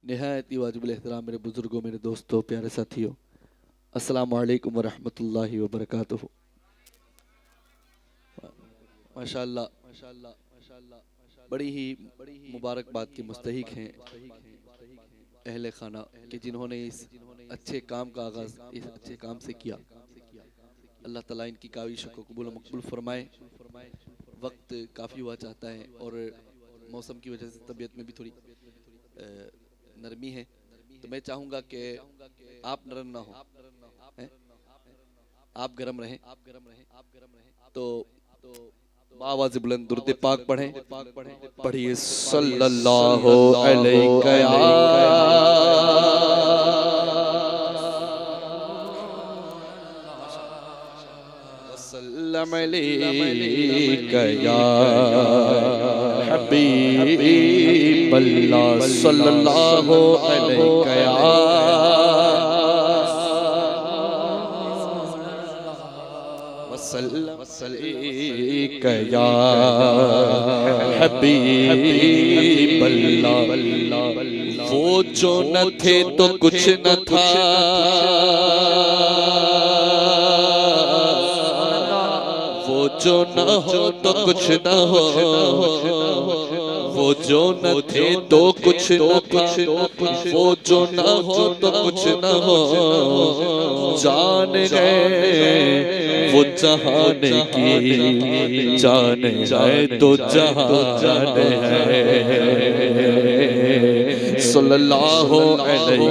نہایت ہی واجب الاحترام میرے بزرگوں، میرے دوستوں، پیارے ساتھیوں، السلام علیکم ورحمۃ اللہ وبرکاتہ۔ ماشاءاللہ بڑی ہی مبارکباد کے مستحق ہیں اہل خانہ کہ جنہوں نے اس اچھے کام کا آغاز اس اچھے کام سے کیا۔ اللہ تعالیٰ ان کی کاوشوں کو قبول و مقبول فرمائے۔ وقت کافی ہوا چاہتا ہے اور موسم کی وجہ سے طبیعت میں بھی تھوڑی نرمی ہے، تو میں چاہوں گا کہ آپ نرم نہ ہو، آپ گرم رہیں، تو بآواز بلند درود پاک پڑھیں۔ پڑھیے صلی اللہ علیہ وسلم علیک یا حبیب اللہ، صلی اللہ علیہ وسلم علیک یا حبیب اللہ۔ وہ جو نہ تھے تو کچھ نہ تھا، وہ جو نہ ہو تو کچھ نہ ہو، وہ جو نہ تھے تو کچھ نہ تھا، وہ جو نہ ہو تو کچھ نہ ہو، جان گئے وہ جہان کی جان ہے تو جہان ہے، صلی اللہ علیہ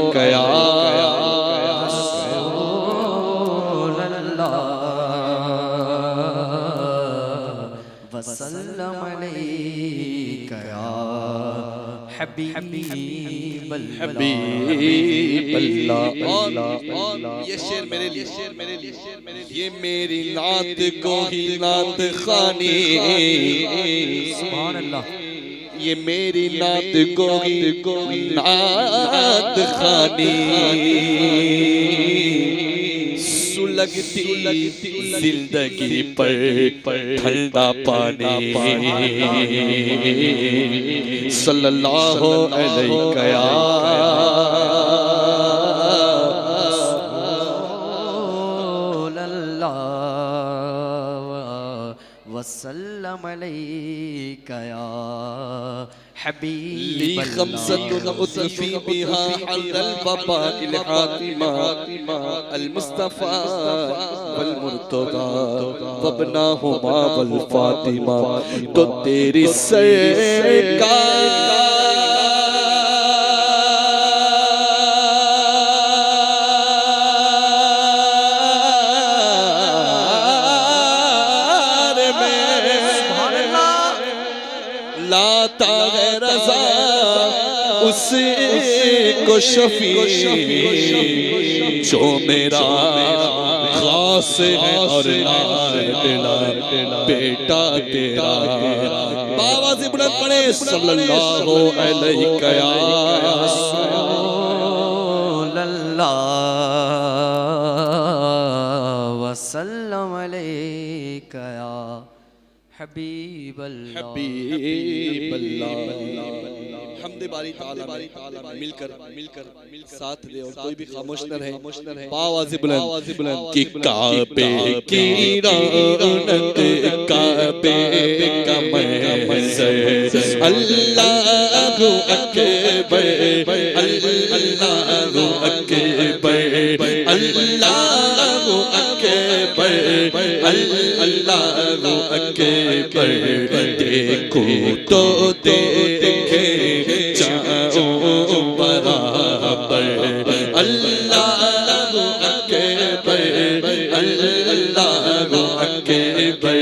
وسلم علیک یا حبیب حبیب اللہ۔ اور یہ شعر میرے لیے، یہ میری نعت کو ہی نعت خوانی، سبحان اللہ، یہ میری نعت کو ہی نعت خوانی، سلگتی زندگی پر ٹھنڈا پانی، صلی اللہ علیہ وسلم علیک یا حبیب لی خمسة أطفي بها حل الوباء الحاتمة، المصطفى والمرتضى وابناهما والفاطمة، تو تیری سرکار لاتا ہے رضا اس کو شفیع جو میرا خاص ہے اور لاڈلا بیٹا تیرا، باواز بلند پڑھے صلی اللہ علیہ یا رسول اللہ وسلم علیک یا حبیب اللہ، حبیب اللہ۔ حمد باری تعالیٰ مل کر ساتھ دے اور کوئی بھی خاموش نہ رہے، باواز بلند کہ کعبے کی رونق، کعبے کا منظر، اللہ اکبر، اللہ اکبر، اللہ اکبر، اللہ اکبر، دیکھو تو دیکھے جاؤں برابر، اللہ اکبر، اللہ اکبر،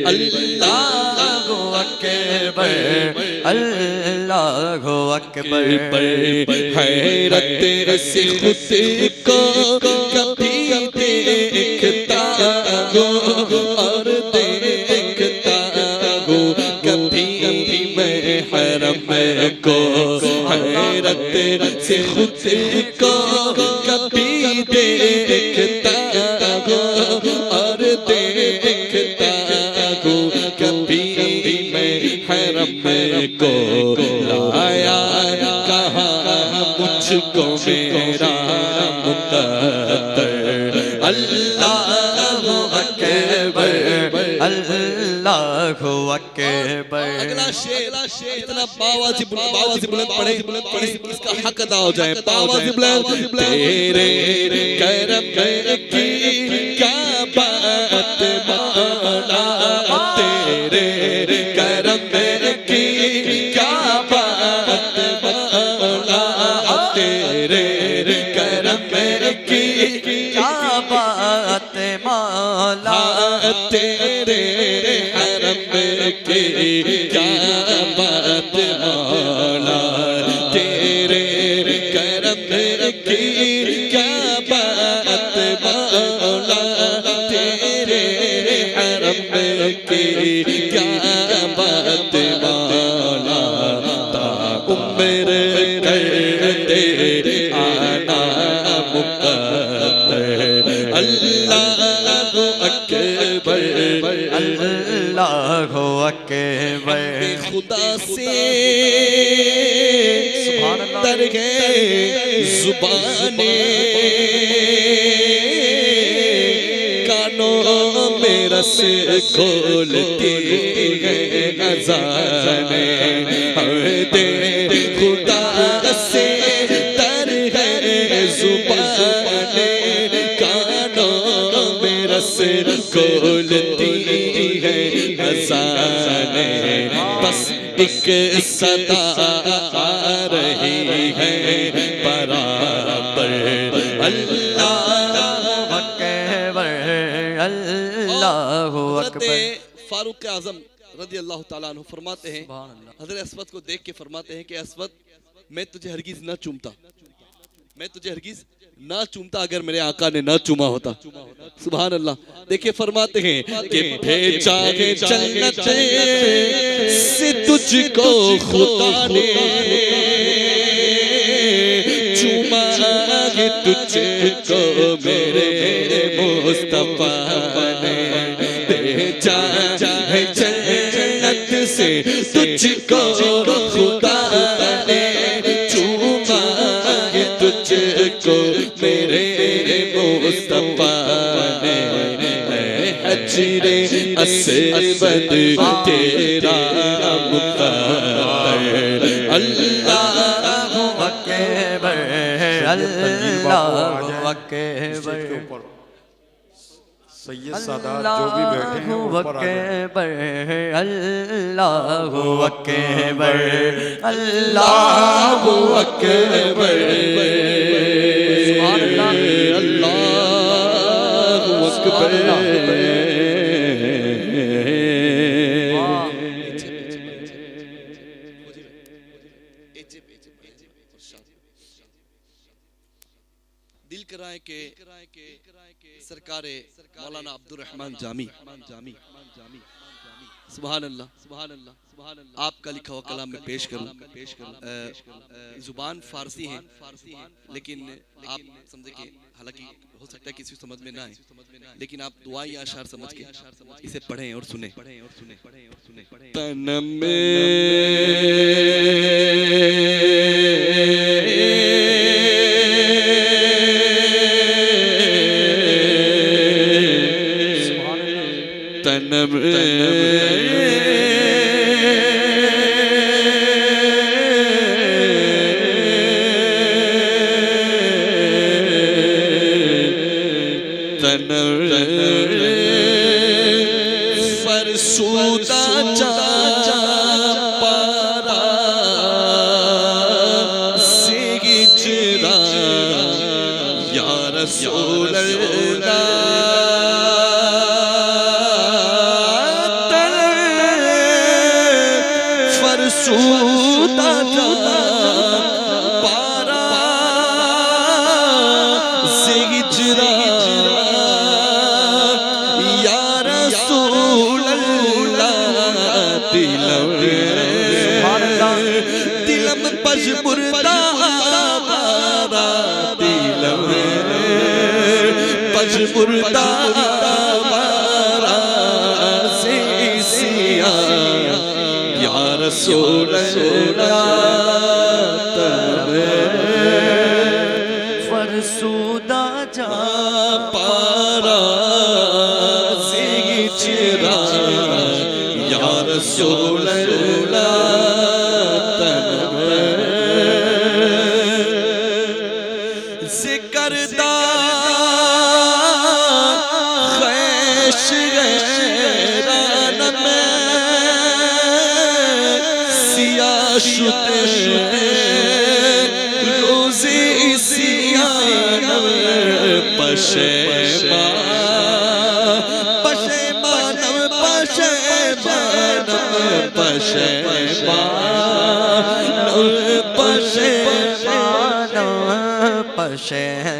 اللہ اکبر، اللہ اکبر، حیرت سے خود کو کبھی دیکھتا ہوں اور دیکھتا ہوں کبھی میں حرم کو، حیرت سے خود کو کبھی دیکھتا ہوں اور دیکھتا ہوں کبھی میں حرم کو، لایا کہاں مجھ کو میرا مقدر اللہ اکبر اللہ اکبر. اگلا شعر اتنا باوازی بلند پڑھے اس کا حق ادا ہو جائے. باوازی بلند تیرے کرم کی کیا بات مولا تیرے کرم کی کیا بات مولا تیرے کرم کی کیا بات مولا تیرے حرم کی کیا بات مولا تیرے کرم کی کیا بات مولا تیرے حرم کی کیا بات مولا تا عمر کرتے آنا مقدر اللہ اکبر اللہ اکبر. خدا سے تر گئے زبانیں کانوں میں رس کھولتی ہے اذانیں دے خدا سے تر گئے زبانیں کانوں میں رس کھولتی ہے اذانیں بس ایک صدا آ رہی ہے برابر اللہ اکبر اللہ اکبر. فاروق اعظم رضی اللہ تعالیٰ عنہ فرماتے ہیں حضرت اسود کو دیکھ کے فرماتے ہیں کہ اسود میں تجھے ہرگز نہ چومتا اگر میرے آقا نے نہ چوما ہوتا. سبحان اللہ. دیکھیں فرماتے ہیں کہ بھیجا ہے جنت سے تجھ کو خدا نے چوما ہے تجھ کو میرے مصطفیٰ نے بھیجا ہے جنت سے تجھ کو خدا نے چوما ہے تجھ کو میرے مصطفیٰ نے حجر اسود تیرا مقدر اللہ اکبر اللہ اکبر. سید سادات جو بھی بیٹھے ہیں اوپر آ جائیں. اللہ اکبر اللہ اکبر اللہ اکبر. دل کرائے کہ سرکار مولانا عبد الرحمن جامی سبحان اللہ آپ کا لکھا ہوا کلام میں پیش کروں. زبان فارسی ہے لیکن آپ سمجھے کہ حالانکہ ہو سکتا ہے کسی سمجھ میں نہ آئے لیکن آپ دعائی یا اشعار سمجھ کے اسے پڑھیں اور سنیں. تنم فرسودہ چاچا پارا سگجرا یا رسول اللہ فرسودہ پارا سگجرا دلم پجبرتا بارا دلم پجبرتا بارا سیا یا رسول اللہ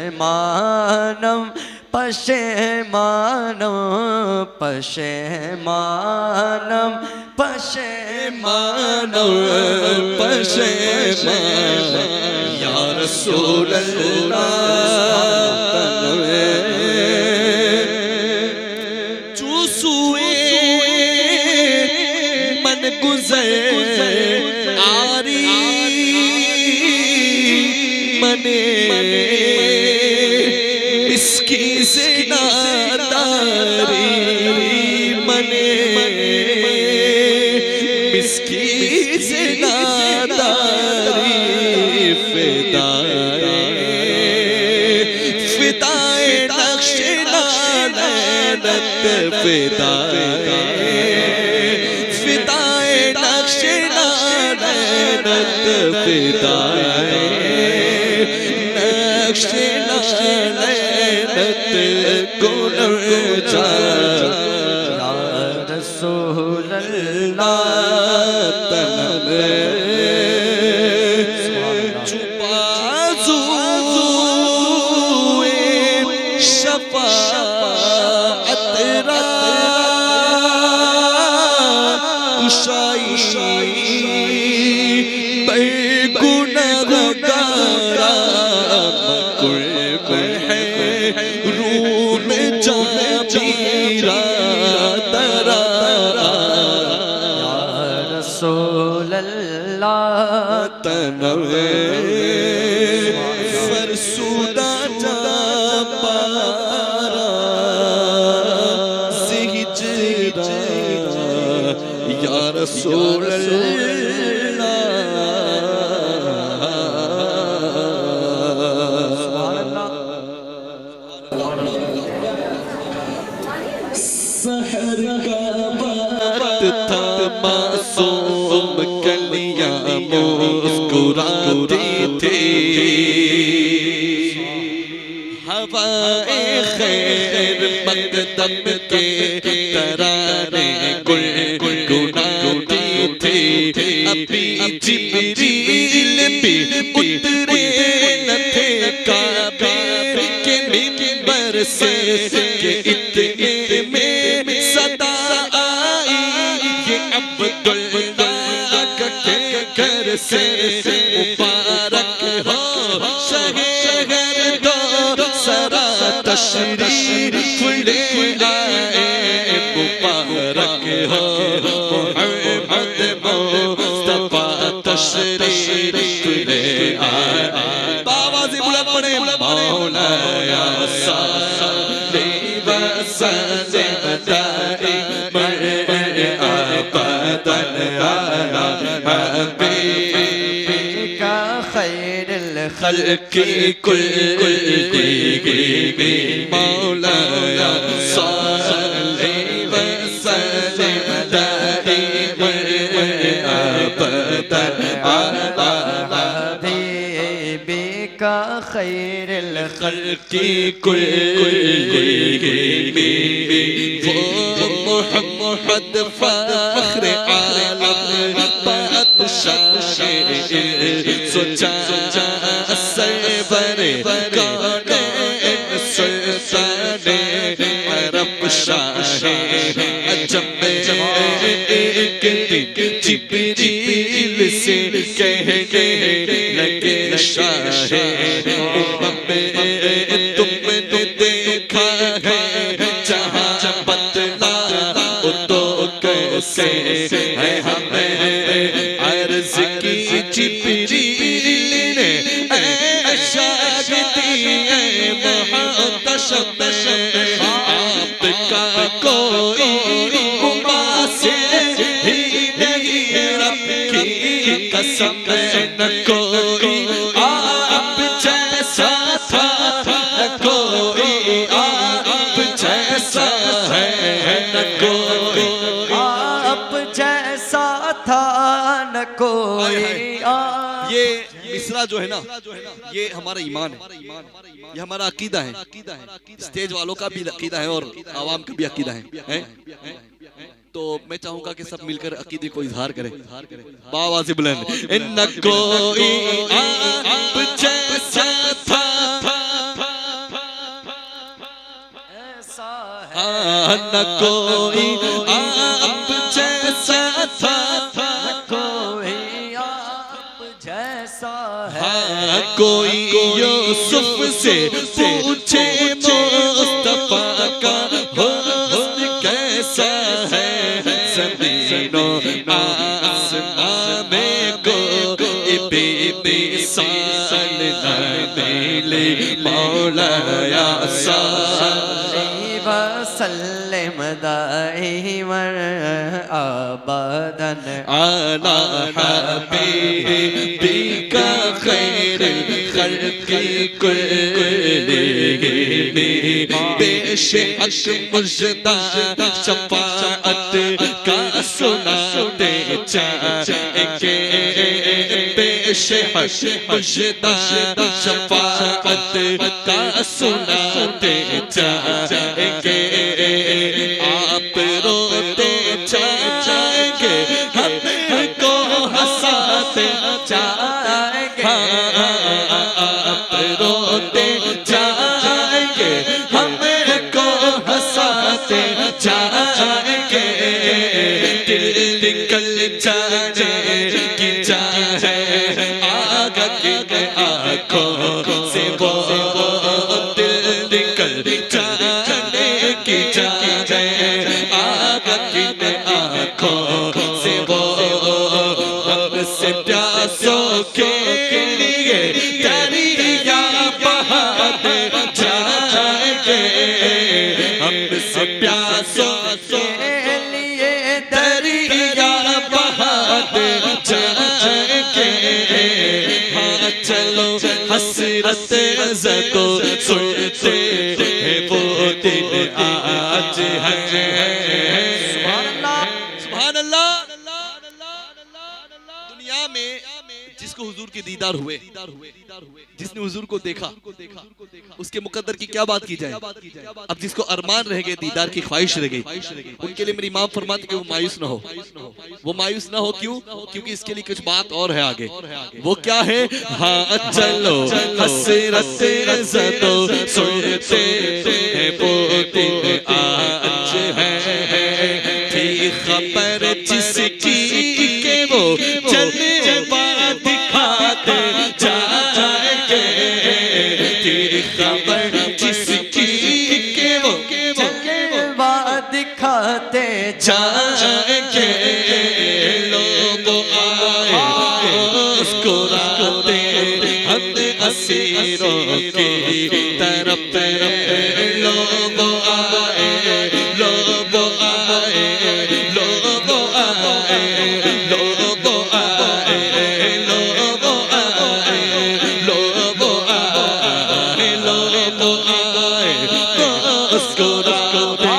پشیمانم پشیمانم پشیمانم پشیمانم پشیمانم یا رسول اللہ جو سوئے من گزر آری منے مسکی سے ناداری منے مسکی سے ناداری فدائے نقش نانت فدائے نقش نانت فدائے نقش نانت گنر جا یا رسول اللہ رسول اللہ فرسودہ جا پارا سے ہجرا یا رسول سحر کا وقت تھا معصوم کلیاں مسکراتی تھی ہوائے خیر مقدم کے ترانے گنگناتی تھی ابھی جبریل بھی اترے نہ تھے کعبے کے منبر سے کہ اتنے میں صدا آئی یہ عبداللہ کے گھر سے مبارک ہو شہر دو سرا تشریف لے آئے مبارک ہو محمد مصطفیٰ تشریف لے آئے آوازیں بلند پڑے مولا یا صلی وسلم دائما ابدا علی حبیبک خیر الخلق کلہم مولا یا صلی وسلم دائما ابدا علی حبیبک خیر الخلق کلہم وہ محمد فخر عالم بادشاہ سوچا سرور کونین سلطان عرب شاہ عجم ایک دن جبریل سے کہنے لگے شاہ تم نے دیکھا ہے جہاں بتلا تو کیسے ہے ہمیں عرض کی جبریل نے اے شاگردی اے محتشم آپ کا کوئی گما سے ہی نہیں رب کی قسم نہ کوئی آپ جیسا تھا نہ کوئی آپ جیسا ہے نہ کوئی آپ جیسا تھا نہ کوئی یہ مصرع جو ہے نا یہ ہمارا ایمان ہے یہ ہمارا عقیدہ ہے سٹیج والوں کا بھی عقیدہ ہے اور عوام کا بھی عقیدہ ہے تو میں چاہوں گا کہ سب مل کر عقیدے کو اظہار کریں باواز بلند ان کوئی آپ جیسا تھا نہ کوئی آپ جیسا تھا، کوئی آپ جیسا ہے، ہاں کوئی یوسف سے پوچھے مصطفیٰ کا حسن کیسا ہے، زمین و آسمان میں کوئی بھی مثال نہ ملے، مولا یا صلی وسلم دائما ابدا على حبيبك خير الخلق كلهم، بے شک مجدہ شفاعت کا سناتے چاہیں گے، بے شک مجدہ شفاعت کا سناتے چاہیں گے، آپ روتے چاہیں گے ہم کو ہنساتے چاہیں گے، آپ روتے چاہیں گے ہم کو ہنساتے چاہیں گے، دل نکل جانے کی چاہے آگا کی آنکھوں سے، وہ دل نکل جانے کی چاہے آگا کی آنکھوں سے، وہ ہم سے پیاسوں کے لیے دریا بہاتے جائیں گے، ہم سے پیاسوں کے لیے دریا بہاتے جائیں گے، ہاں چلو حسرت زدو سنتے ہیں وہ دن آج ہے، سبحان اللہ۔ دنیا میں جس کو حضور کے دیدار ہوئے، جس نے حضور کو دیکھا، اس کے مقدر کی کیا بات کی جائے، اب جس کو ارمان رہ گئے، دیدار کی خواہش رہ گئی، ان کے لیے میری امام فرماتے کہ وہ مایوس نہ ہو، وہ مایوس نہ ہو، کیوں؟ کیونکہ اس کے لیے کچھ بات اور ہے آگے، وہ کیا ہے؟ ہاں چلو حسرت زدو سنتے ہیں وہ دن آج ہے، تھی خبر جس کی کہ وہ جلوہ دکھاتے جائیں گے، تھی خبر جس کی کہ وہ جلوہ دکھاتے جائیں گے، لوگ آئے مسکراتے ہم اسیروں کی طرف، لوگ آئے، لوگ آئے، لوگ آئے، لوگ آئے، لوگ آئے، لوگ آئے، لوگ آئے، مسکراتے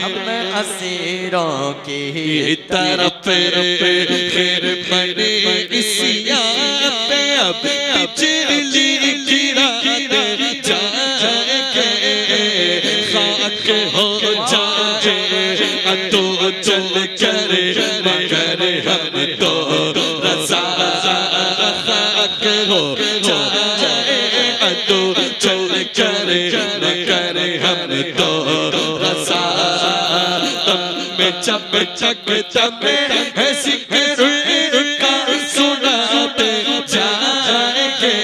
ہم اسیروں کی طرف، خیر بنے اسیاں پہ اب بجلی گراتے جائیں گے، خاک ہو جائے تو چل کر مگر ہم تو رضا، خاک ہو جائے تو چل کر مگر ہم تو رضا، جب تک تب ہے ذکر کا سناتے جائیں گے،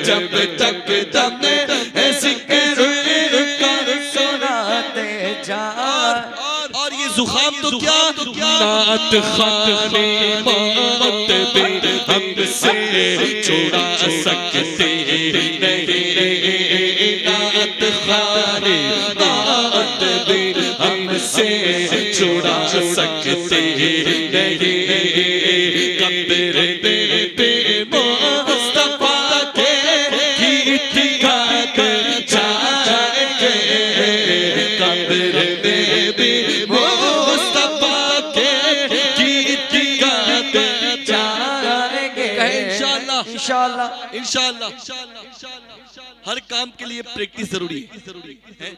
جب تک تب ہے ذکر کا سناتے جائیں، اور یہ زخام تو کیا نعت خوانی موت بھی ہم سے چھڑا سکتے نہیں، نعت خوانی موت بھی ہم سے چھڑا سکتے نہیں، قبر میں بے مصطفیٰ کے گیت گاتے جائیں گے، قبر میں بے مصطفیٰ کے گیت گاتے جائیں گے، انشاءاللہ انشاءاللہ انشاءاللہ۔ ہر کام کے لیے پریکٹس ضروری ہے،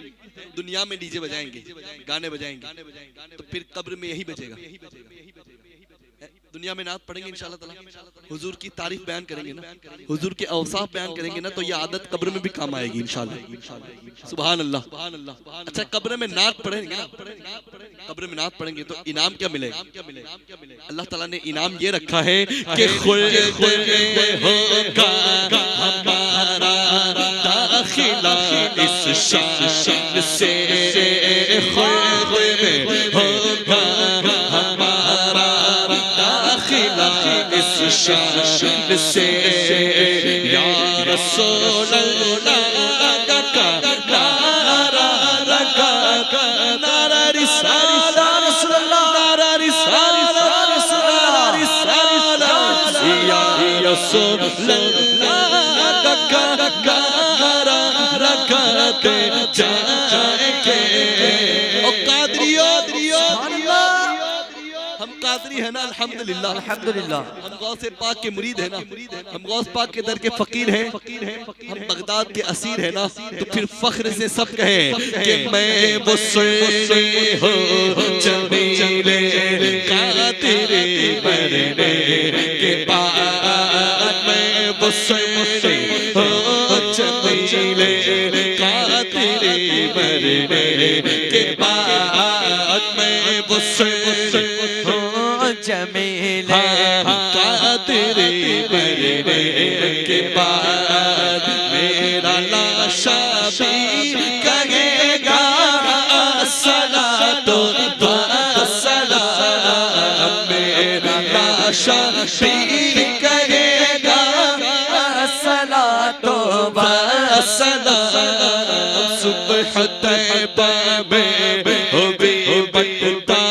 دنیا میں ڈی جے بجائیں گے، گانے بجائیں گے، تو پھر قبر میں یہی بجے گا، دنیا میں نعت پڑھیں گے انشاءاللہ تعالی، حضور کی تعریف بیان کریں گے نا، حضور کے اوصاف بیان کریں گے نا، تو یہ عادت قبر میں بھی کام آئے گی انشاءاللہ۔ سبحان اللہ۔ اچھا قبر میں نعت پڑھیں گے نا، قبر میں نعت پڑھیں گے تو انعام کیا ملے گا؟ اللہ تعالیٰ نے انعام یہ رکھا ہے کہ خلد میں ہوگا ہمارا داخلہ اس شان سے، خلد میں ہوگا ہمارا داخلہ اس شان سے، یا رسول اللہ کا نعرہ لگا، نعرہ رسالہ، نعرہ رسالہ، نعرہ رسالہ، یا رسول اللہ کا نعرہ لگاتے جائیں گے۔ او قادریو، ہم قادری ہیں نا الحمدللہ، الحمدللہ، ہم غوث پاک کے مرید ہیں نا، ہم غوث پاک کے در کے فقیر ہیں، ہم بغداد کے اسیر ہیں نا، تو پھر فخر سے سب کہیں کہ میں وصلی ہوں جمیل قادر مرنے کے بعد، میں وصلی ہوں جمیل قادر مرنے کے بعد، میں وصلی جمیل قادر مرنے کے بعد، میرا لاشا بھی کہے گا الصلاۃ والسلام، میرا لاشا بھی کہے گا الصلاۃ والسلام، صبح طیبہ میں ہو بھی بٹتا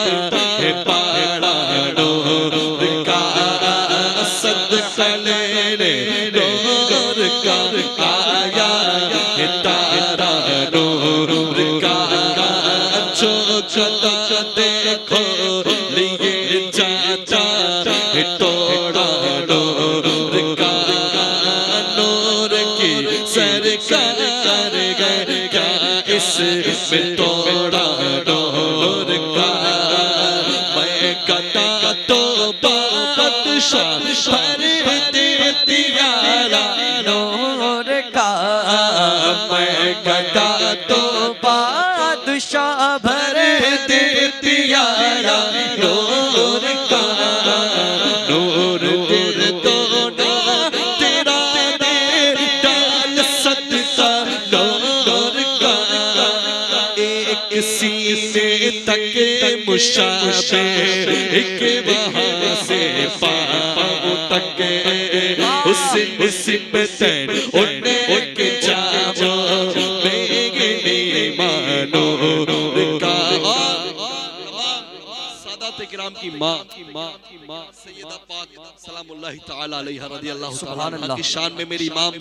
ہے پاڑا نور کا، صدقہ لینے نور کا آیا ہے تارا نور کا، چوکھتا دیکھو لیے جاتا ہے توڑا نور کا، نور کی سرکار گئے کیا اس میں توڑا نور کا، میں گدا تو بادشاہ پر دیا نور کا، میں گدا تو بادشاہ بھر دیا نور کا، نور دل تو نا تیرا دے ڈال صدقہ نور کا، ایک سینے تک مشابہ، ایک وہاں سے پاؤں تک حسن سمتن ان کے جاموں میں ایمان نور کا، سادات کرام کی ماں سیدہ پاک سلام اللہ تعالی علیہ رضی اللہ تعالی عنہ کی شان میں میری امام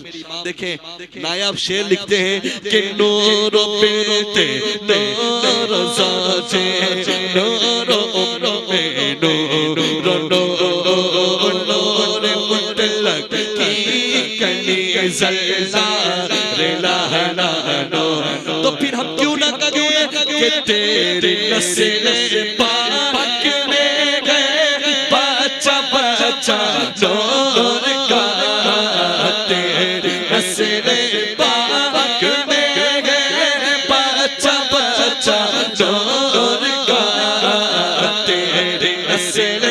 دیکھیں نایاب شعر لکھتے ہیں کہ نور بیتے نور زاجے نور میں نور نور مطلق کی کلی زلزار لہنا نور، تو پھر ہم کیوں نہ کہیں کہ تیری نسل پاک میں گئے بچہ بچہ نور کا، تیری نسل پاک میں گئے بچہ بچہ نور کا، تیری نسل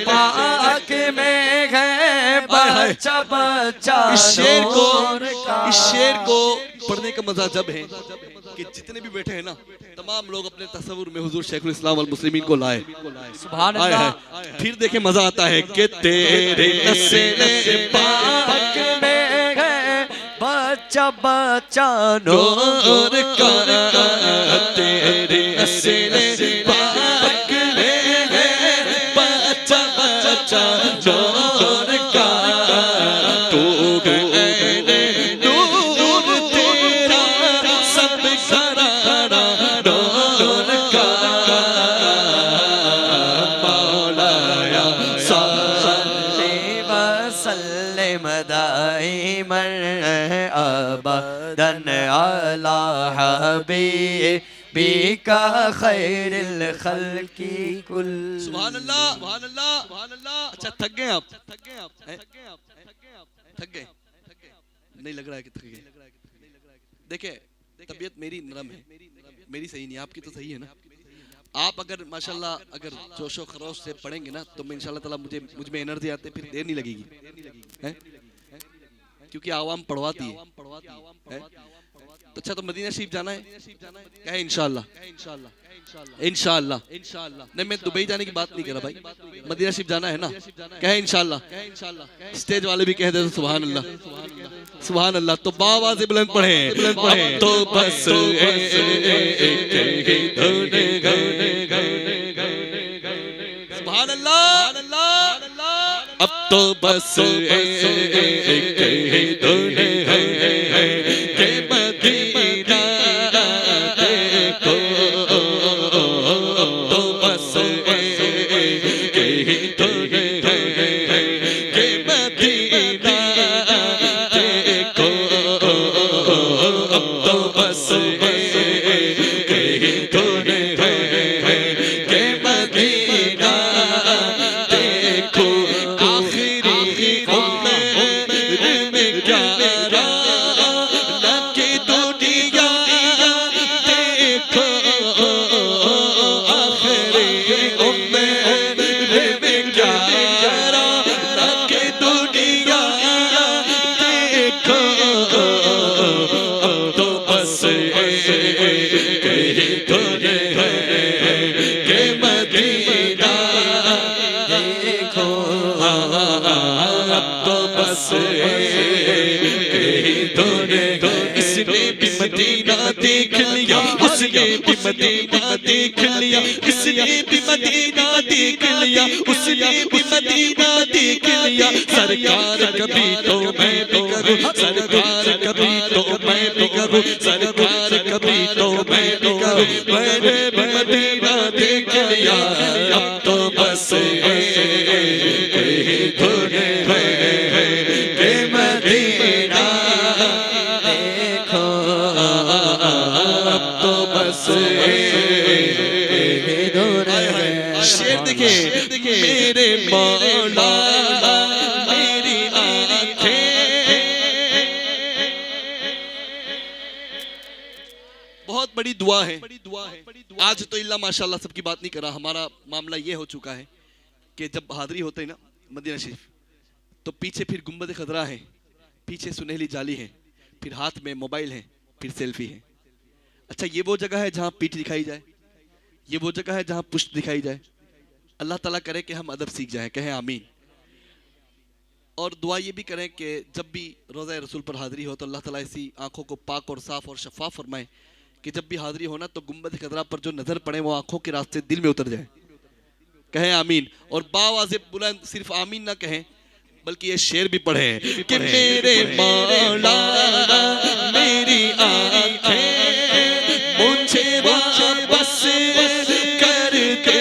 پاک میں گئے بچہ بچہ اس شعر کو پڑھنے کا مزہ جب ہے کہ جتنے بھی بیٹھے ہیں نا تمام لوگ اپنے تصور میں حضور شیخ الاسلام والمسلمین کو لائے، سبحان اللہ، پھر دیکھیں مزہ آتا ہے کہ تیرے نسل پاک میں گئے بچہ بچہ نور کا، تیرے نسل پاک میں گئے بچہ بچہ نور کا، تو دائما ابدا علی حبیبک بیکا خیر الخلق کل. سبحان اللہ سبحان اللہ سبحان اللہ. اچھا تھک گئے آپ؟ تھک گئے؟ نہیں لگ رہا ہے کہ تھک گئے. دیکھیں طبیعت میری نرم ہے, میری صحیح نہیں, آپ کی تو صحیح ہے نا. آپ اگر ماشاءاللہ اگر جوش و خروش سے پڑھیں گے نا تو میں انشاءاللہ تعالی مجھ میں انرجی آتے پھر دیر نہیں لگے گی, کیونکہ عوام پڑھواتی ہے. تو اچھا تو مدینہ شریف جانا ہے, کہے انشاءاللہ انشاءاللہ. نہیں میں دبئی جانے کی بات نہیں کر رہا بھائی, مدینہ شریف جانا ہے نا, کہے انشاءاللہ. اسٹیج والے بھی کہہ دے تو سبحان اللہ سبحان اللہ. تو باواز بلند پڑھیں, اب تو بس سبحان اللہ, اب تو بس مدینہ دیکھ لیا, اس نے بھی مدینہ دیکھ لیا, اس نے بھی مدینہ دیکھ لیا, اس نے بھی مدینہ دیکھ لیا. سرکار کبھی تو میں بھی کروں, سرکار کبھی تو میں بھی کروں, سرکار کبھی تو میں بھی کروں. میں نے بھی مدینہ دیکھ لیا, اب تو بس شیر دیکھیں میرے مولا میری آنکھیں. بہت بڑی دعا ہے. آج تو اللہ ماشاءاللہ سب کی بات نہیں کر رہا, ہمارا معاملہ یہ ہو چکا ہے کہ جب حاضری ہوتا ہے نا مدینہ شریف تو پیچھے پھر گنبد خضرا ہے, پیچھے سنہلی جالی ہے, پھر ہاتھ میں موبائل ہے, پھر سیلفی ہے. اچھا یہ وہ جگہ ہے جہاں پیٹھ دکھائی جائے, یہ وہ جگہ ہے جہاں پشت دکھائی جائے. اللہ تعالیٰ کرے کہ ہم ادب سیکھ جائیں, کہیں آمین. اور دعا یہ بھی کریں کہ جب بھی روضہ رسول پر حاضری ہو تو اللہ تعالیٰ ایسی آنکھوں کو پاک اور صاف اور شفاف فرمائے کہ جب بھی حاضری ہونا تو گنبد خضرا پر جو نظر پڑے وہ آنکھوں کے راستے دل میں اتر جائے, کہیں آمین. اور باواز بلند صرف آمین نہ کہیں بلکہ یہ شعر بھی پڑھیں کہ میرے مولا میری آنکھیں مجھے واپس کر دے,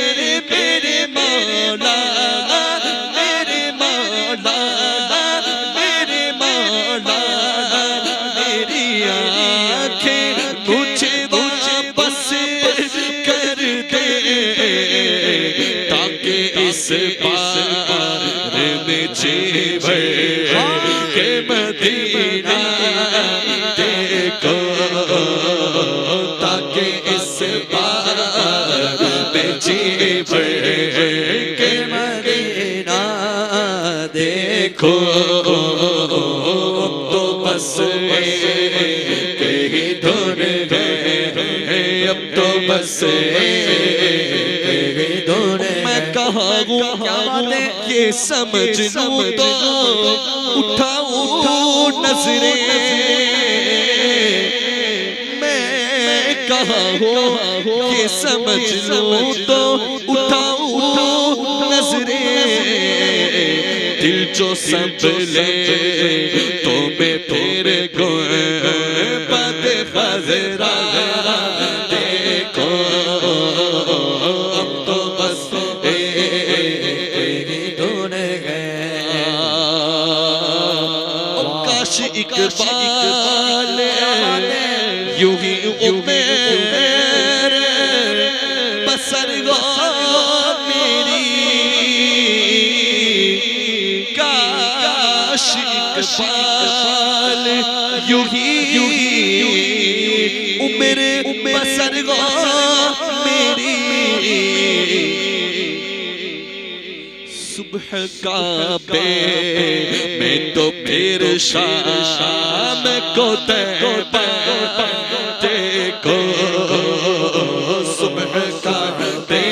میرے مولا میرے مولا میرے مولا میری آنکھیں مجھے واپس کر دے, تاکہ اس بار میں جی بھر کے مدینہ دیکھو, تاکہ اس بار میں جی بھر کے مدینہ دیکھو. تو بس کہیں دھن گئے, اب تو بس میں کہاں ہوں یہ سمجھ لوں تو اٹھاؤں نظریں, میں کہاں ہوں یہ سمجھ لوں تو اٹھاؤں نظریں. دل جو سنبھلے تو میں پھر گنبد خضرا دیکھو, اب تو بس کاش اقبال یوں ہی عمر سال یوں ہی عمر بسر گو میری صبح کعبے میں تو پھر شام کو طیبہ دیکھو صبح کعبے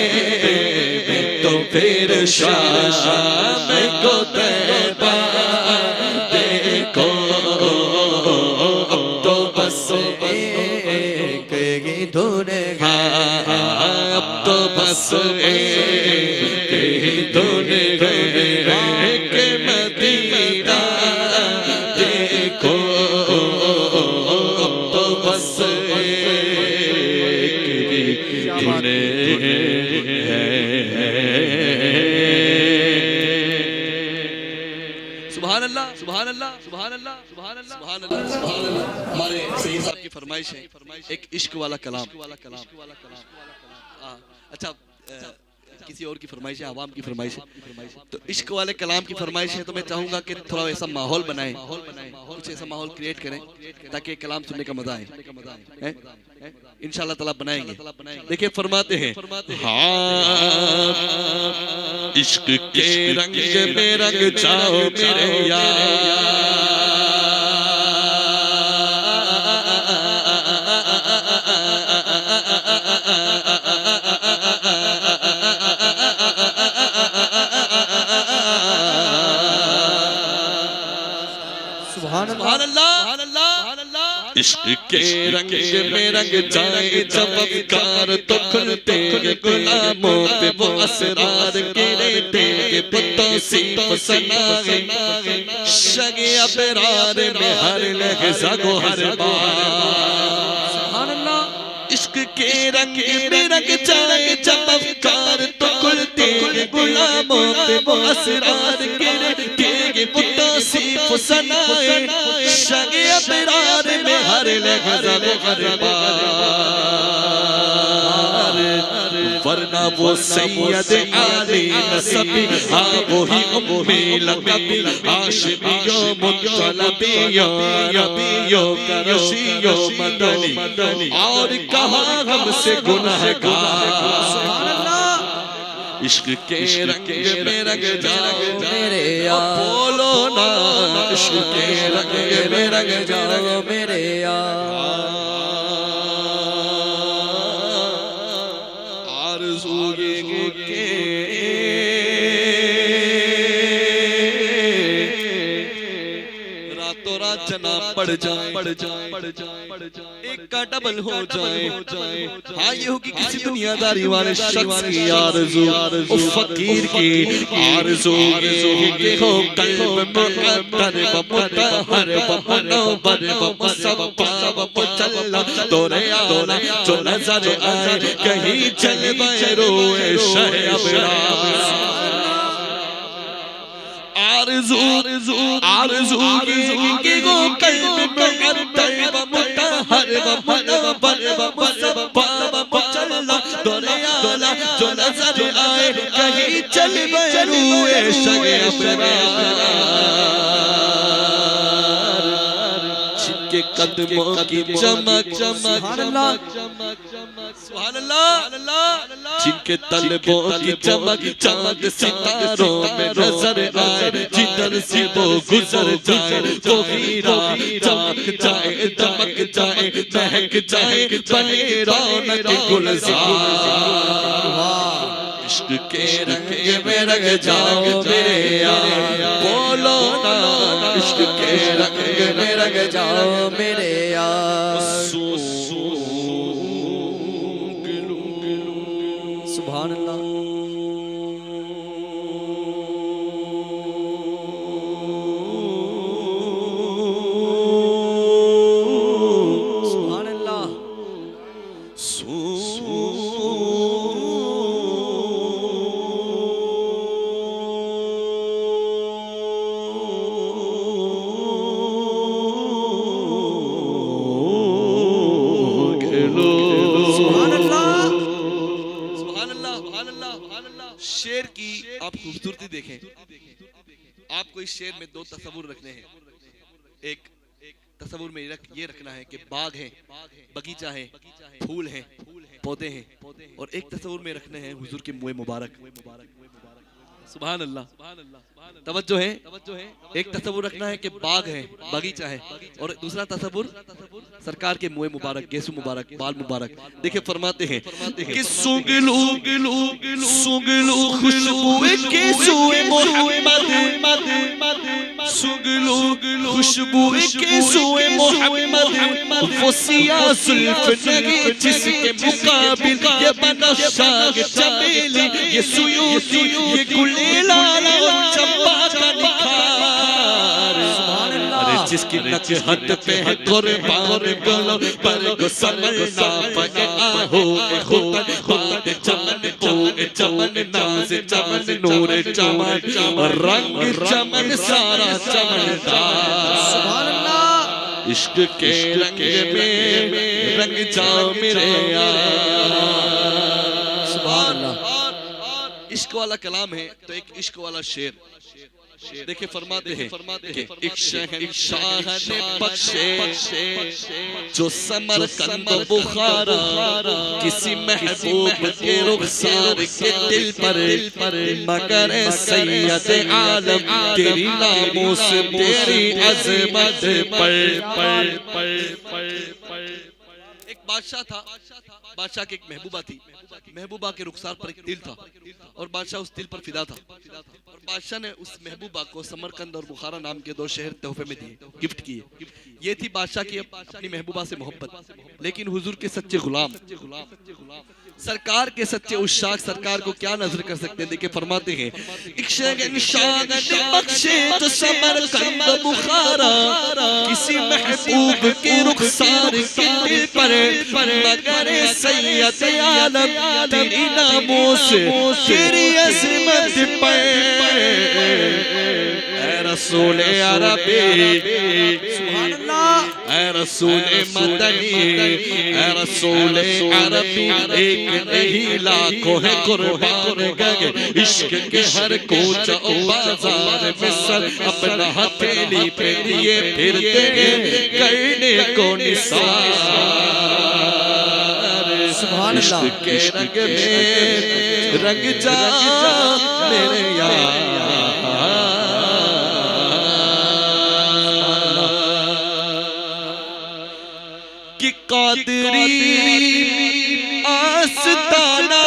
میں تو پھر شام کو طیبہ دیکھو اب تو بس ایک ہی دھن ہے اب تو بس ایک ہی دھن ہے کہ مدینہ دیکھو اب تو بس ایک ہی دھن ہے سبحان اللہ سبحان اللہ سبحان اللہ سبحان اللہ سبحان اللہ سبحان اللہ ہمارے سید صاحب کی فرمائش ہے ایک عشق والا کلام اچھا کسی اور کی فرمائش ہے عوام کی فرمائش ہے تو عشق والے کلام کی فرمائش ہے تو میں چاہوں گا کہ تھوڑا ایسا ماحول بنائیں کچھ ایسا ماحول کریٹ کریں تاکہ کلام سننے کا مزہ آئے انشاءاللہ تعالیٰ بنائیں گے دیکھیں فرماتے ہیں ہاں عشق کے رنگ میں رنگ جاؤ میرے سبحان اللہ عشق کے رنگ میں رنگ جائے جب افکار تو کھلتے غلاموں پہ وہ اسرار گرتے بتوصیف سنائے شگ ابرار میں ہر لحظہ کو ہر بار عشق کے رنگ میں رنگ جائے جب افکار تو کھلتے غلاموں پہ وہ اسرار گرتے بتوصیف سنائے شگ ابرار میں ہر لحظہ کو ہر بار ورنہ وہ سید عالی نسبی وہی امی لقبی عاشقیوں مطلبیوں ربیوں کرشیوں مدنی اور کہاں ہم سے گناہگار عشق کے رنگ میں رنگ جاؤ میرے یار بولو نا عشق کے رنگ میں رنگ جاؤ میرے یار آرزو یہ کہ راتوں رات جناب پڑ جائیں ایک کا ڈبل ہو جائیں ہاں یہ ہوگی کسی دنیا داری والے شخص کی آرزو او فقیر کی آرزو یہ کہ ہو قلب معطر و مطہر و منور و مصفا و مجلہ دورے آنا جو نظر آئے کہیں چل بائے روئے شہ ابرار آرزو کی گو قلب معطر و مطہر و منور و مصفا و مجلہ دورے آنا جو نظر آئے کہیں چل بائے روئے شہ ابرار جن کے قدموں کی چمک سبحان اللہ جن کے طلبوں کی چمک چاند ستاروں میں نظر آئے جدھر سے وہ گزر جائے وہ ہیرا چمک جائے دمک جائے مہک جائے بنے رونق گلزار عشق کے رنگ میں رنگ جاؤ میرے یار بولو نا عشق کے رنگ میں رنگ جاؤ میرے یار سبحان اللہ سبحان اللہ شعر کی آپ خوبصورتی دیکھیں آپ کو اس شعر میں دو تصور رکھنے ہیں ایک تصور میں یہ رکھنا ہے کہ باغ ہے، بگیچہ ہے، پھول ہیں، پودے ہیں، اور ایک تصور میں رکھنے ہیں حضور کے منہ مبارک. سبحان اللہ. توجہ ہے. ایک تصور رکھنا ہے کہ باغ ہے، باغیچہ ہے، اور دوسرا تصور سرکار کے منہ مبارک، گیسو مبارک، بال مبارک. دیکھیں فرماتے ہیں کہ سونگلو خوشبو گیسو محمد، سونگلو خوشبو گیسو محمد، وہ سیاہ زلف نگی جس کے مقابل یہ بنفشہ چمیلی، یہ سیوطی، یہ گلیلان اور چمپا کا نکھار. جس کی نکہت پہ ہے قربان گلو پر گو سمرنا پہ آہو خود خود چمن پو چمن ناز چمن نور چمن رنگ چمن سارا چمن دار. عشق کے رنگ میں رنگ جاؤ میرے یار. سبحان اللہ. عشق والا کلام ہے تو ایک عشق والا شعر. دیکھیں فرماتے ہیں کہ ایک شہنشاہ نے بخشے جو سمرقند و بخارا، کسی محبوب کے رخسار کے دل پر، مگر سید عالم تیری ناموس تیری عظمت پر. ایک بادشاہ تھا، بادشاہ کی ایک محبوبہ تھی، محبوبہ کے رخسار پر ایک دل تھا اور بادشاہ اس دل پر فدا تھا. اور بادشاہ نے اس محبوبہ کو سمرقند اور بخارا نام کے 2 شہر تحفے میں دیے، گفٹ کیے. یہ تھی بادشاہ کی اپنی محبوبہ سے محبت. لیکن حضور کے سچے غلام، سرکار کے سچے عشاق سرکار کو کیا نظر کر سکتے ہیں. دیکھیں فرماتے ہیں ایک شہنشاہ نے بخشے تو سمرقند و بخارا، کسی محبوب کے رخسار کے دل پر، مگر سید عالم تیری ناموس تیری عظمت پر. اے رسول عربی سبحان اللہ، اے رسول مدنی، اے رسول عربی، ایک نہیں لاکھوں ہے قربان گئے عشق کے ہر کوچہ و بازار میں سر اپنا ہتھیلی پہ لیے پھرتے ہیں کرنے کو نثار. عشق کے رنگ میں رنگ جا میرے یار. کہ قادری آستانہ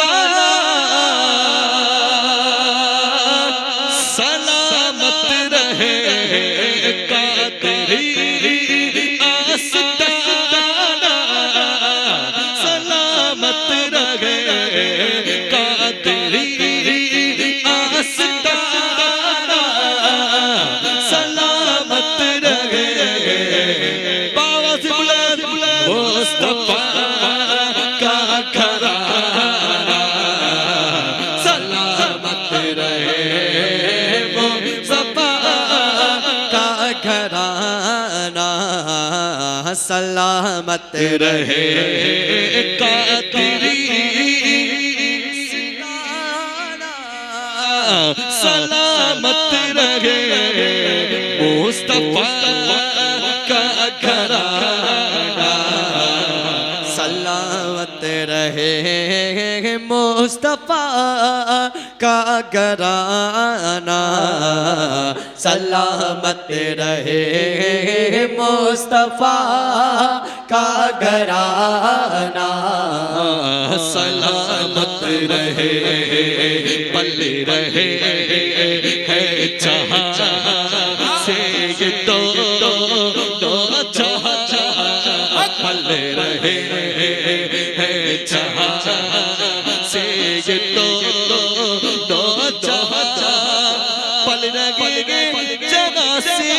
سلامت رہے، قادری آستانہ سلامت رہے، قادری آستانہ سلامت رہے. باواز بلند مصطفیٰ کا گھرانہ سلامت رہے، مصطفیٰ کا گھرانہ سلامت رہے، قادری سلامت رہے، مصطفیٰ کا گھرانہ سلامت رہے، مصطفیٰ کا گھرانہ سلامت رہے، مصطفیٰ کا گھرانہ سلامت رہے، پل رہے ہے جہاں سے یہ دو جہاں، پل رہے ہے جہاں سے یہ دو جہاں، پل رہے جگہ سے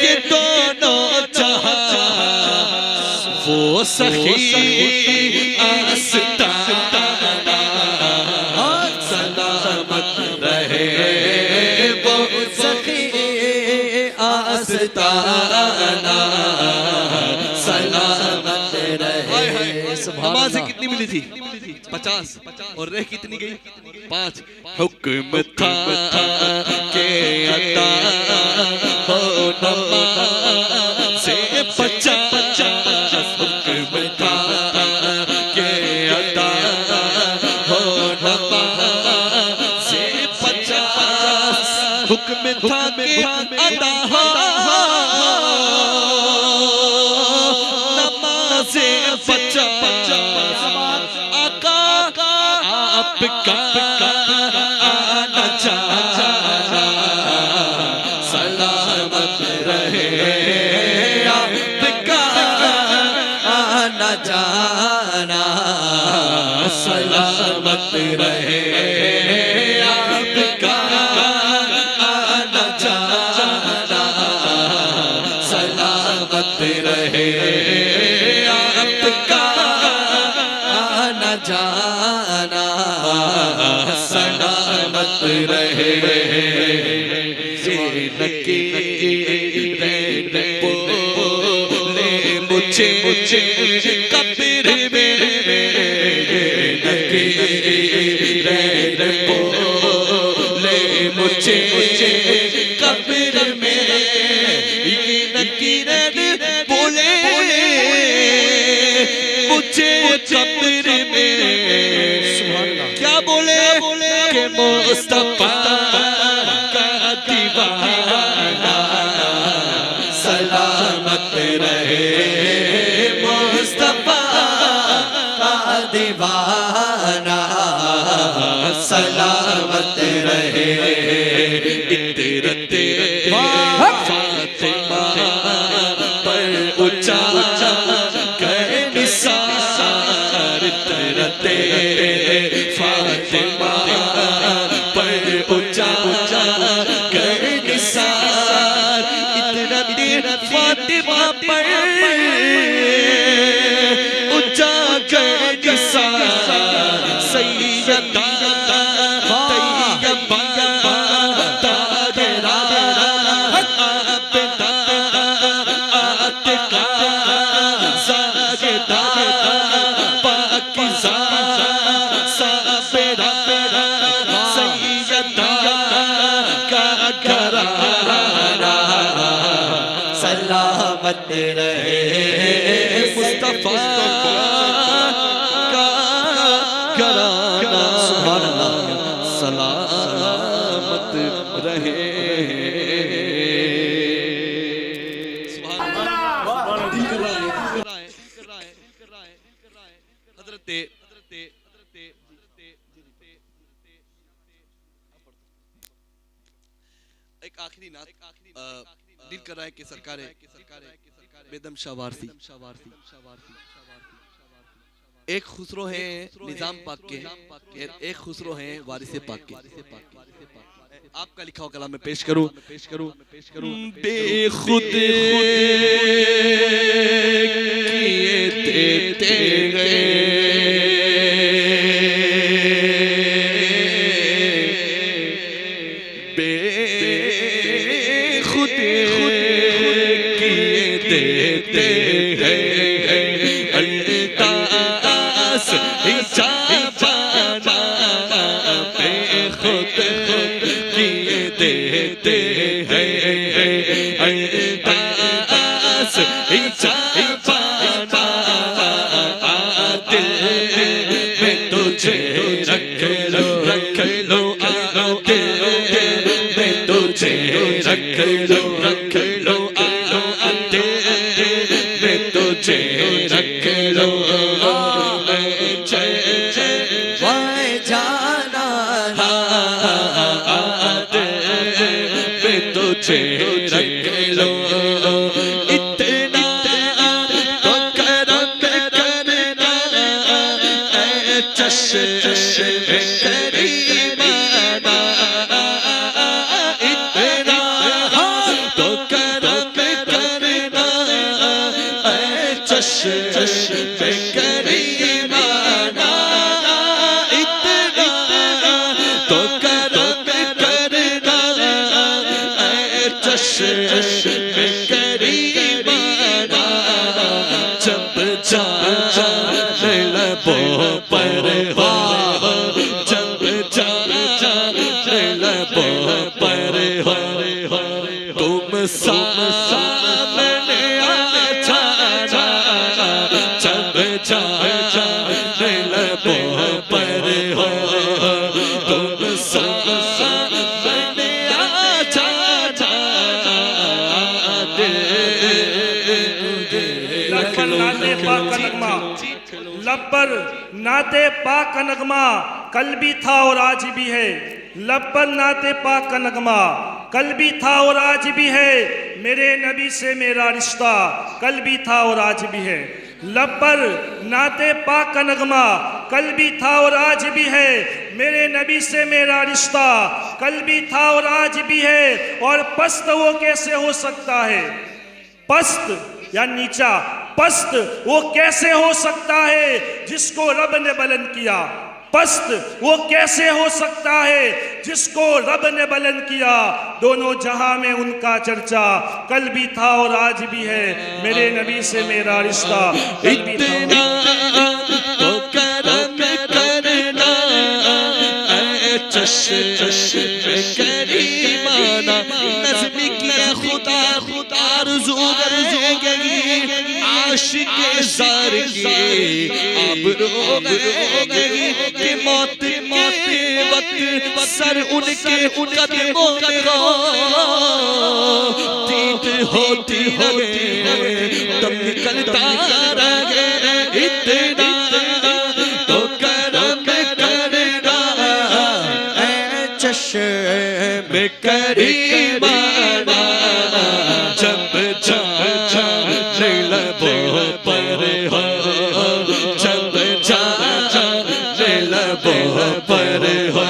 یہ دونوں جہاں. وہ سخی آستانہ سلامت رہے، وہ سخی آستانہ سلامت رہے. نمازیں کتنی ملی تھی؟ 50. اور رہ کتنی گئی؟ حکم تھا کہ عطا ہو نماز 50 حکم تھا کہ عطا ہو نماز 50 حکم تھا کہ عطا ہو نماز 50 آقا آپ کا آنا جانا سلامت رہے آپ کا آنا جانا سلامت رہے آپ کا آنا جانا سلامت رہے آپ کا آنا جانا سلامت رہے زینکی بولے مجھے قبر میں بولے مجھے قبر میں نکیرن بولے مجھے قبر میں کیا بولے کہ مصطفیٰ کا دیوانہ سلامت رہے مصطفیٰ کا دیوانہ سلامت رہے عطرت فاطمہ پر اونچا کر نثار عطرت فاطمہ پر اونچا کر نثار عطرت فاطمہ پر اونچا کر نثار سیدہ طیبہ طاہرہ عابدہ عاتقہ زاہدہ پاکیزہ صابرہ سیدہ کا گھرانہ سلامت رہے مصطفیٰ کا گھرانہ سبحان اللہ سلامت رہے حضرت ایک آخری نعت دل کر رہا ہے کہ سرکار بیدم شاہ وارثی ایک خسرو ہیں نظام پاک کے ایک خسرو ہیں وارث پاک کے آپ کا لکھا ہوا کلام میں پیش کروں بے خود کیے دیتے گئے بے خود کیے دیتے گئے التاس حجابانا بے خود کیے دیتے ہیں التاس حجابانا دل میں تجھے رکھ لو دل میں تجھے رکھ لو دل میں تجھے رکھ لو وائے جانا دل میں تجھے رکھ لو اتنا تو کرم کرنا اے چشم کریمانہ اتنا تو کرم کرنا اے چشم کریمانہ اتنا تو کرم کرنا اے چشم کریمانہ جب جان لبوں پر ہو جب جان تم سامنے آ جانا جب جانے لبوں پر ہو تم سامنے آ جانا لب پر نعت پاک کا نغمہ کل بھی تھا اور آج بھی ہے لب پر نعت پاک کا نغمہ کل بھی تھا اور آج بھی ہے میرے نبی سے میرا رشتہ کل بھی تھا اور آج بھی ہے لب پر نعت پاک کا نغمہ کل بھی تھا اور آج بھی ہے میرے نبی سے میرا رشتہ کل بھی تھا اور آج بھی ہے اور پست وہ کیسے ہو سکتا ہے پست یا نیچا پست وہ کیسے ہو سکتا ہے جس کو رب نے بلند کیا پست وہ کیسے ہو سکتا ہے جس کو رب نے بلند کیا دونوں جہاں میں ان کا چرچا کل بھی تھا اور آج بھی ہے میرے نبی سے میرا رشتہ اتنا تو کرم کرنا اے چشم کریمانہ نظم کیا خدا آرزو گئی عاشق زار کی آبرو گئی کہ موت کے وقت سر ان کے قدموں میں دید ہوتی رہے تب نکلتا رہے اتنا تو کرم کرنا اے چشم کریمانہ جب جانے لبوں پر ہو جب جانے لبوں پر ہو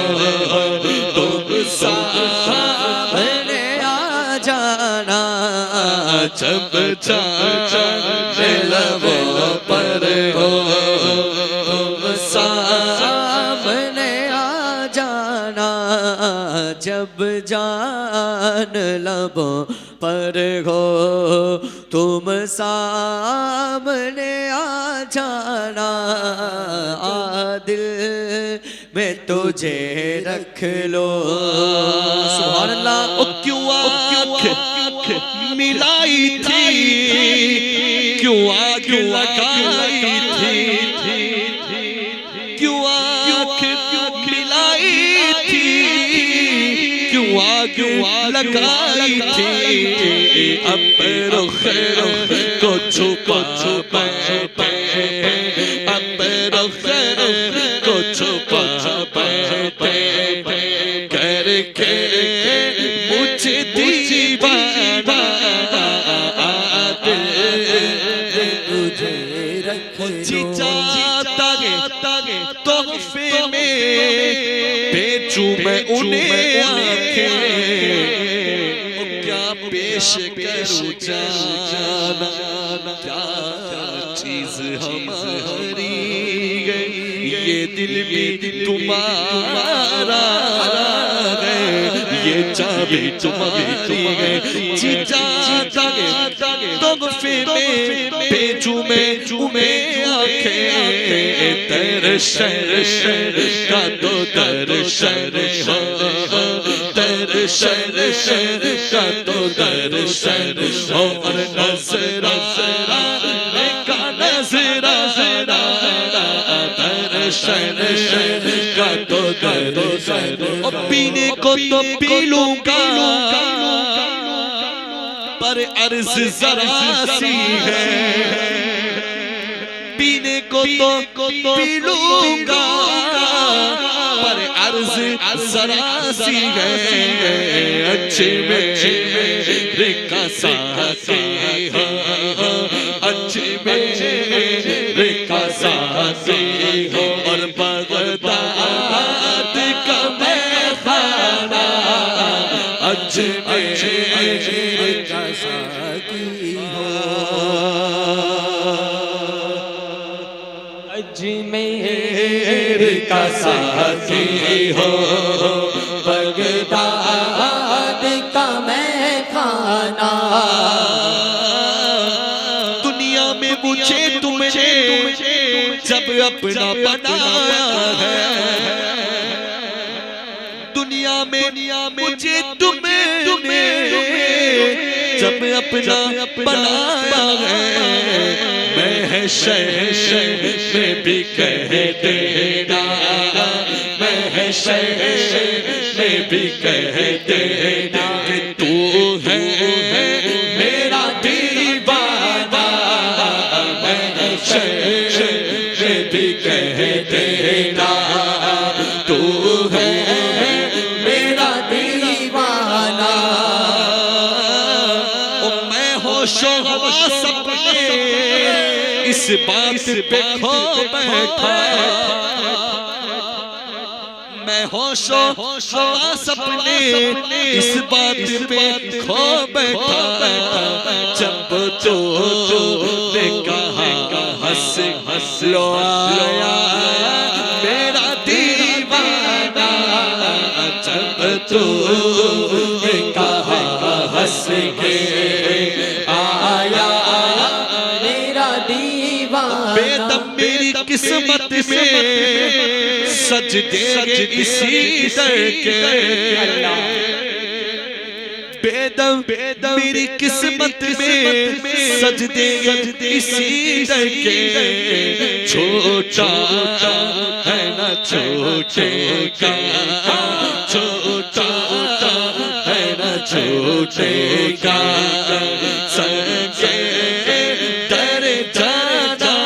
تم سامنے آ جانا جب جانے لبوں پر ہو تم سامنے آ جانا جب جان لبوں پر ہو تم سامنے آ جانا دل میں تجھے رکھ لو سبحان اللہ کیوں آنکھ ملائی تھی کیوں آنکھ لگائی تھی کیوں آنکھ ملائی تھی کیوں آنکھ لگائی تھی اب رخ کو چھپا اب رخ کو چھپا کر کے مجھے دیوانہ تجھے رکھ جاتا تحفے میں بیچوں میں انہیں آنکھیں کیا پیش کروں جانا کیا چیز ہماری گئی یہ دل بھی تمہارا ہے یہ جان بھی تمہاری ہے جی جاتا تحفے میں بیچوں میں آنکھیں درشن کا تو درشن درشن کا تو درشن اور نظرہ کا نظرہ درشن کا تو درشن پینے کو تو پی لوں گا پر عرض ذرا سی ہے پینے کو تو پی لوں گا پر عرض ذرا سی ہے اچھے میرے کا ساتھی ہو اچھے میرے کا ساتھی ہو اور بغداد کا میخانہ اچھے میرے کا ساتھی ہو اجمیر کا ساتھی ہو بغداد کا میخانہ دنیا میں مجھے تمہیں جب اپنا بنایا ہے دنیا میں مجھے تمہیں جب اپنا بنایا ہے محشر میں بھی کہہ دینا محشر میں بھی کہہ دینا کہ تو ہے میرا دیوانہ محشر میں بھی کہہ دینا تو ہے میرا دیوانہ میں ہوش و حواس اپنے اس بات پہ کھو بیٹھا میں ہوش و حواس اپنے اس بات پہ کھو بیٹھا جب تو نے کہا ہنس ہنس لو آیا میرا دیوانہ جب تو نے کہا ہنس کے آیا میرا دیوانہ بے دم میری قسمت میں سجدے گے اسی در کے بے دم میری قسمت میں سجدے گے اسی در کے چھوٹا ہے نا چھوٹے کا چھوٹا ہے نا چھوٹے کا سنگے در جانا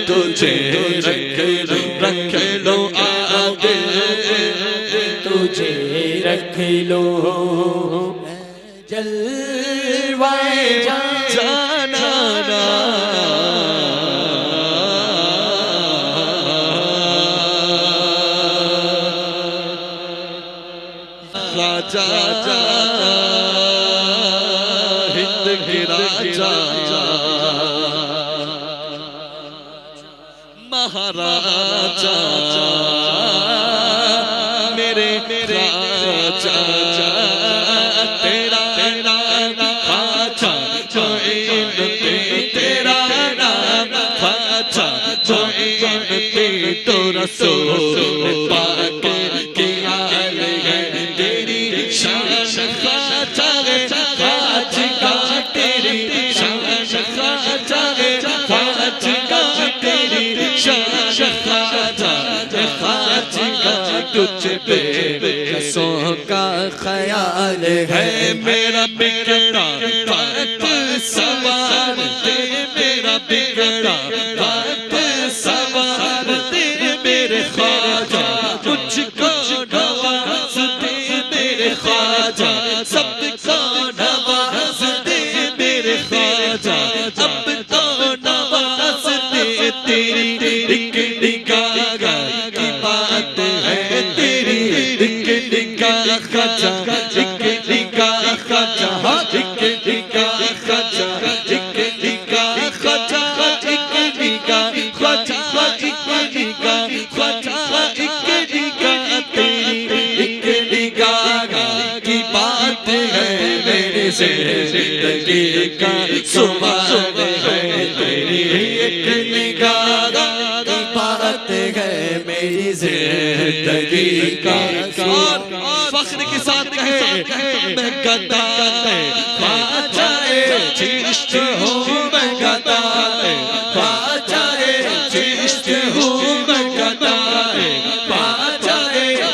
تجھے رکھ لو عادل تجھے رکھ لو جلوائے جانا راجا ہند کے راجا مہاراجا میرے راجا تیرا خواجہ تیرا نام خواجہ تو رسول پاک کی آل ہے تیری شان خواجہ خواجہ تیری شان خواجہ تیری شان خواجہ تجھ پہ قصوں کا خیال ہے میرا بگڑا وقت سوار دے میرا بگڑا وقت سوار دے میرے خواجہ مجھ کو نواز دے میرے خواجہ سب کو نواز دے میرے خواجہ اب تو نواز دے تیری ایک نگاہ کی بات ہے تیری ایک نگاہ خواجہ ایک نگاہ خواجہ ایک نگاہ خواجہ ایک نگاہ خواجہ ایک نگاہ خواجہ ایک نگاہ خواجہ ایک نگاہ تیری ایک نگاہ کی بات ہے میرے زندگی کا سبحان ہے تیری ایک نگاہ کی بات ہے میری زندگی کا فخر کے ساتھ کہے میں گدا خواجہ چشت ہوں میں گدا خواجہ چشت ہوں میں گدا خواجہ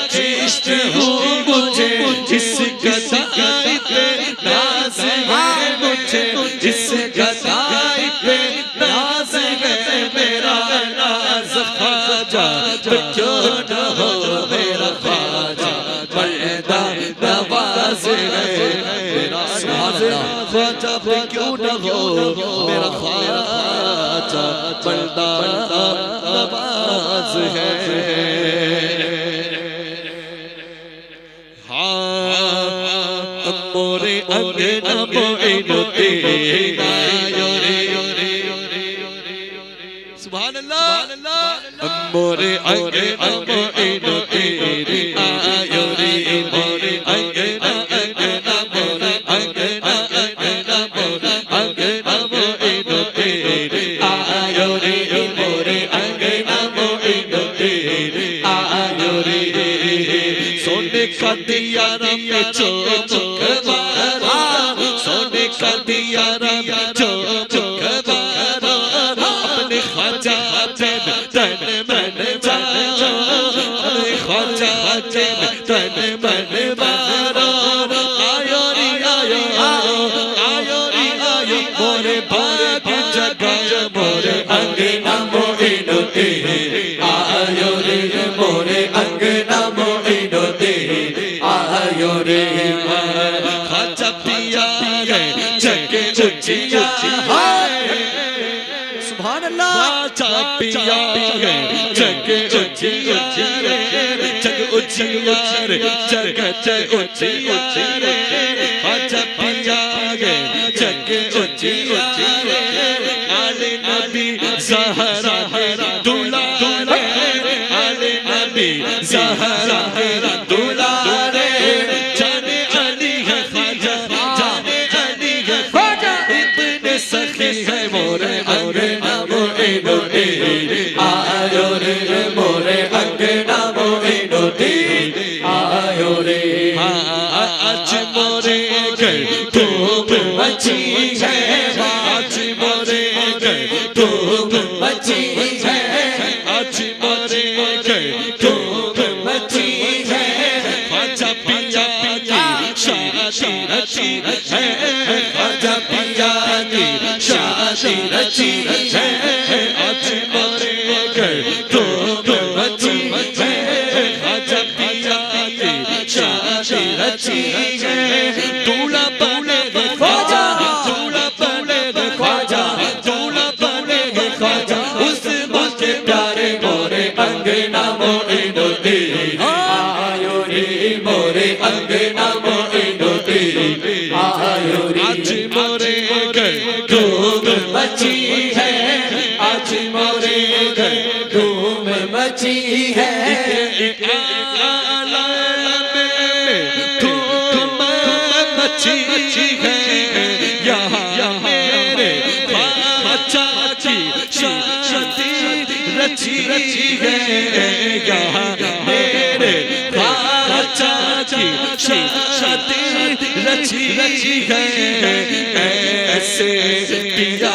چشت ہوں مجھے جس گدائی پہ ناز ہے مجھے جس گدائی پہ ناز ہے میرا ناز خواجہ کیوں نہ ہو میرا خواجہ پیدا نواز ہے میرا خواجہ پہ کیوں نہ ہو میرا خواجہ پیدا نواز ہے مورے انگنا موئنو تیرا سبحان اللہ مورے انگنا موئنو تیری آیو ری مورے انگنا انگنا مورے انگنا انگنا مورے انگنا موئنو تیری آیو ری مورے انگنا موئنو تیری آیو ری سونے کا کا دیا رب چمکدارا سونے کا دیا رب چمکدارا اپنے خواجہ تن من بارا اپنے خواجہ تن من بارا آیو ری آیو آیو ری آیو مورے باغ جگہ مورے انگنا موئنو تیرے آیو رے مورے انگنا موئنو تیرے آیو رے خواجہ پیا گئے جگہ اچھیا سبحان اللہ خواجہ پیا گئے جگہ اچھیا جگ اچھیا جگ اچھیا خواجہ پیا گئے جگہ اچھیا آل نبی زہرا دولارے آل نبی زہرا دولارے جانے علی ہے خواجہ جانے علی ہے خواجہ ابن سخی ہے مورے انگنا موئنو تیرے آیو رے مورے انگنا موئنو تیرے آیو رے آج مورے گئے دھوم مچی ہے آج مورے گئے دھوم مچی ہے آج مورے گئے دھوم مچی ہے خواجہ پیا کی شادی رچی ہے خواجہ پیا کی شادی رچی ہے آج مورے گئے دھوم مچی ہے خواجہ پیا کی شادی رچی ہے دولہا بنے گا خواجہ دولہا بنے گا خواجہ دولہا بنے گا خواجہ اس وقت پیارے مورے انگنا موئنو تیرے آیو رے مورے انگنا موئنو تیرے آیو رے آج مورے گئے دھوم مچی ہے آج مورے گھر دھوم مچی ہے دھوم مچی ہے یہاں میرے خواجہ کی شادی رچی ہے یہاں میرے خواجہ کی شادی رچی ہے ایسے پیا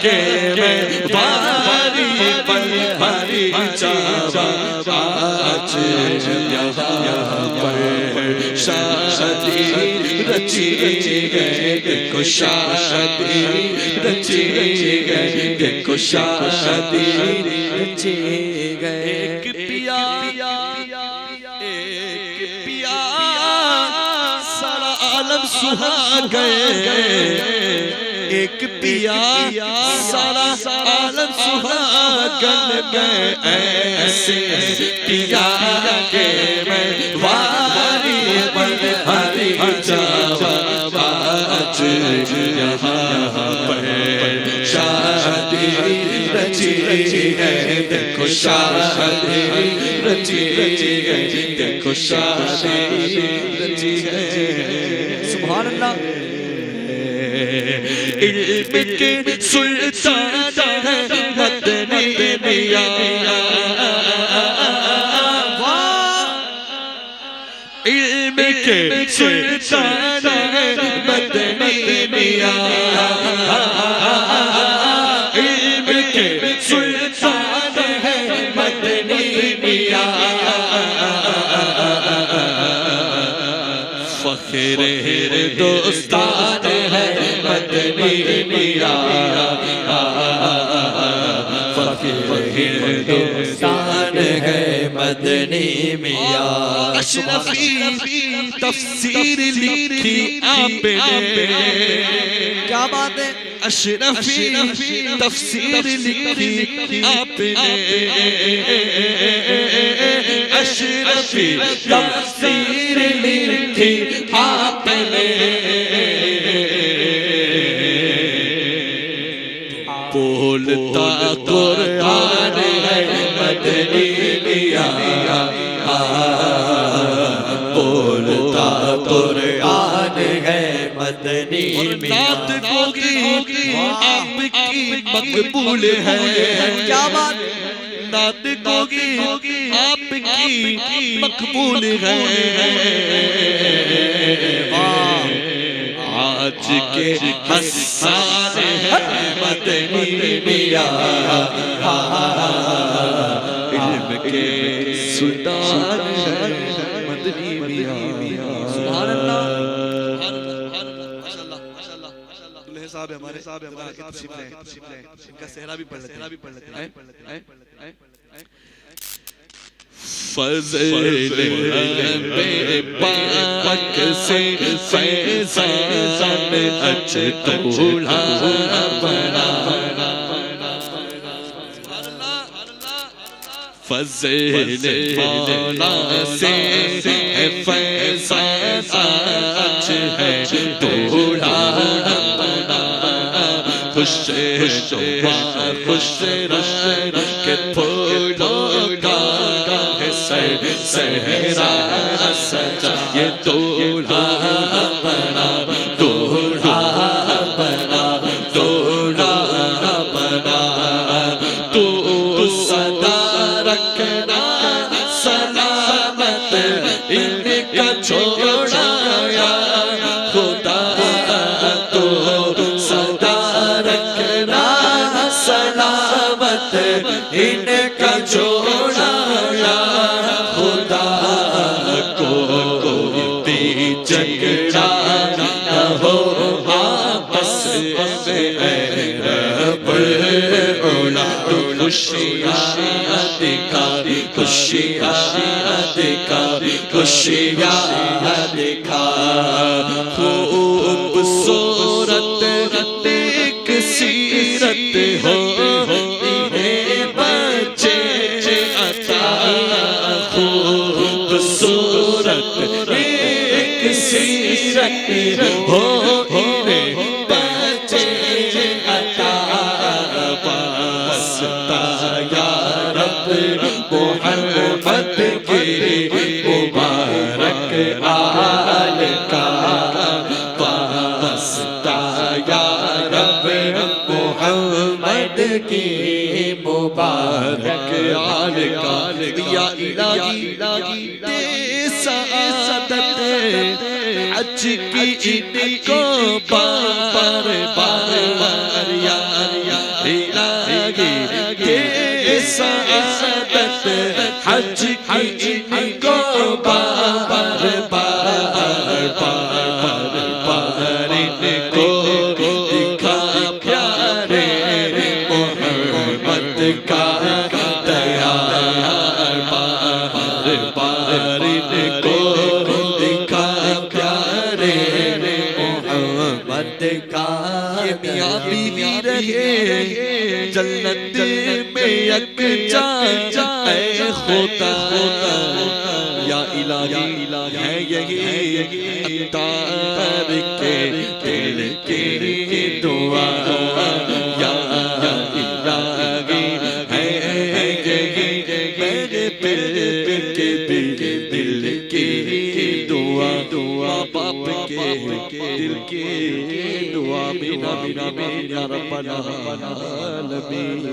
کے میں باری پر باری جاوا آج یہاں پر شادی رچی گئے دیکھو شادی رچی گئے دیکھو شادی رچی گئے ایک پیا سارا عالم سہا گئے ایک پیا سارا عالم سہاگن گئے ایسے پیا کے میں واری پر ہری جاوا آج یہاں پر شادی رچی ہے دیکھو شادی رچی ہے دیکھو شادی رچی ہے سبحان اللہ علم کے سلطان ہے مدنی میاں علم کے سلطان ہے مدنی میاں علم کے سلطان ہے مدنی میاں فخر دوستان ہے مدنی میاں فخر دوستان ہے مدنی میاں اشرفی تفسیر لکھی آپ نے کیا بات ہے اشرفی تفسیر لکھی آپ نے اشرفی تفسیر لکھی آپ نے بولتا قرآن ہے مدنی میاں بولتا قرآن ہے مدنی نعت ہوگی آپ کی مقبول ہے کیا بات نعت ہوگی آپ کی مقبول ہے آج کے حسان ہے مدنی میاں علم کے سلطان ہے مدنی میاں سبحان اللہ صاحب ہمارے تشریف لیں ان کا صحرا بھی پڑھ لیتے ہیں فضل بے پاک سے فیضان اچھتوڑا بنا فضل مولا سے فیضان اچھتوڑا خوش شما خوش رش کے پھولوں کا ہے سہرا سجا یہ دولہا بنا دولہا بنا دولہا بنا تو صدا رکھنا سلامت ان کا چھوڑا یا خدا تو صدا رکھنا سلامت ان کا چھوڑا یا خدا کو جھگڑا نہ ہو آپس میں اے رب اولا تو خوشیاں دکھا خوشیاں دکھا خوشیاں دکھا خوبصورت ایک سیرت ہو انہیں بچے عطا خوبصورت ایک سیرت ہو انہیں بچے عطا واسطہ یا رب محمد کی مبارک آل کا واسطہ یا رب محمد کی مبارک آل کا یا الہی دے سعادت حج کی ان کو بار بار یا الہی دے سعادت حج کی ان کو بار بار ان کو دکھا پیارے محمد کا دیار بار ان کو دکھا پیارے محمد کا یہ میاں بیوی رہے جنت میں یکجا اے خدا یا الہی ہے یہی اتار کے دل کی دعا یا الہی ہے یہی میرے دل کے دل کی دعا دعا باپ کے دل کی دعا مینا مینا مینا ربنا العالمین